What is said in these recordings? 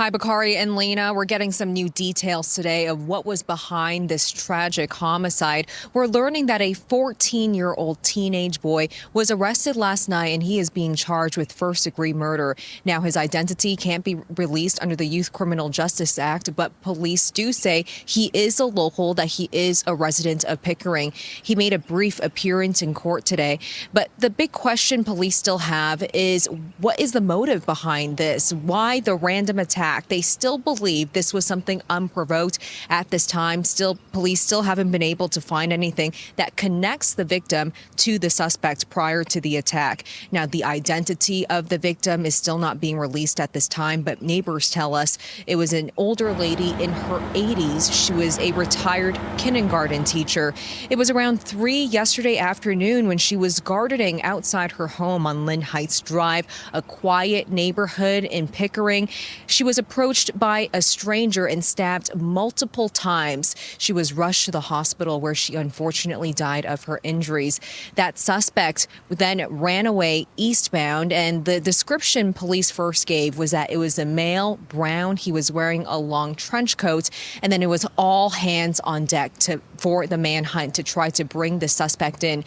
Hi, Bakari and Lena. We're getting some new details today of what was behind this tragic homicide. We're learning that a 14-year-old teenage boy was arrested last night, and he is being charged with first-degree murder. Now, his identity can't be released under the Youth Criminal Justice Act, but police do say he is a local, that he is a resident of Pickering. He made a brief appearance in court today, but the big question police still have is, what is the motive behind this? Why the random attack? They still believe this was something unprovoked at this time. Police still haven't been able to find anything that connects the victim to the suspect prior to the attack. Now, the identity of the victim is still not being released at this time, but neighbors tell us it was an older lady in her 80s. She was a retired kindergarten teacher. It was around 3 yesterday afternoon when she was gardening outside her home on Lynn Heights Drive, a quiet neighborhood in Pickering. She was approached by a stranger and stabbed multiple times. She was rushed to the hospital where she unfortunately died of her injuries. That suspect then ran away eastbound, and the description police first gave was that it was a male, brown. He was wearing a long trench coat, and then it was all hands on deck for the manhunt to try to bring the suspect in.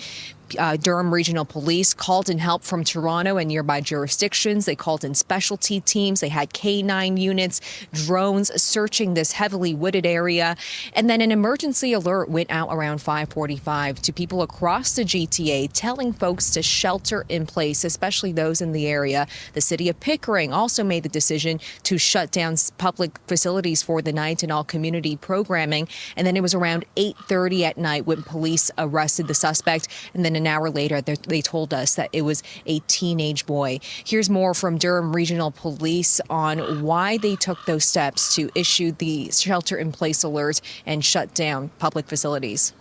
Durham Regional Police called in help from Toronto and nearby jurisdictions. They called in specialty teams. They had K9 units, drones searching this heavily wooded area. And then an emergency alert went out around 5:45 to people across the GTA, telling folks to shelter in place, especially those in the area. The city of Pickering also made the decision to shut down public facilities for the night and all community programming. And then it was around 8:30 at night when police arrested the suspect. And then an hour later, they told us that it was a teenage boy. Here's more from Durham Regional Police on why they took those steps to issue the shelter-in-place alert and shut down public facilities.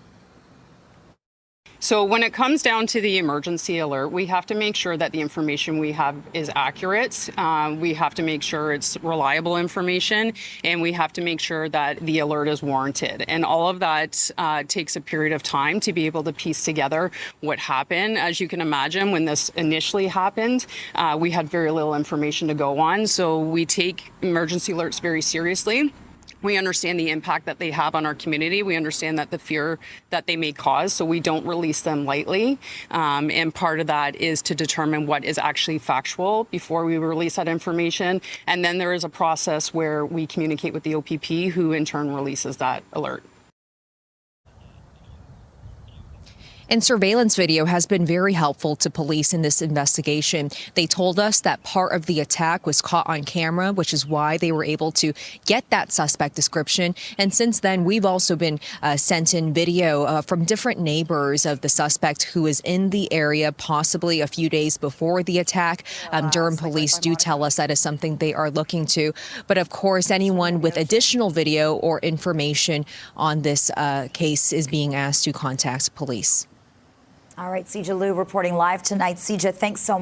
So when it comes down to the emergency alert, we have to make sure that the information we have is accurate. We have to make sure it's reliable information, and we have to make sure that the alert is warranted. And all of that takes a period of time to be able to piece together what happened. As you can imagine, when this initially happened, we had very little information to go on. So we take emergency alerts very seriously. We understand the impact that they have on our community. We understand that the fear that they may cause, so we don't release them lightly. And part of that is to determine what is actually factual before we release that information. And then there is a process where we communicate with the OPP, who in turn releases that alert. And surveillance video has been very helpful to police in this investigation. They told us that part of the attack was caught on camera, which is why they were able to get that suspect description. And since then, we've also been sent in video from different neighbors of the suspect who was in the area possibly a few days before the attack. Durham police do tell us that is something they are looking to. But of course, anyone with additional video or information on this case is being asked to contact police. All right, Sijia Liu reporting live tonight. Sijia, thanks so much.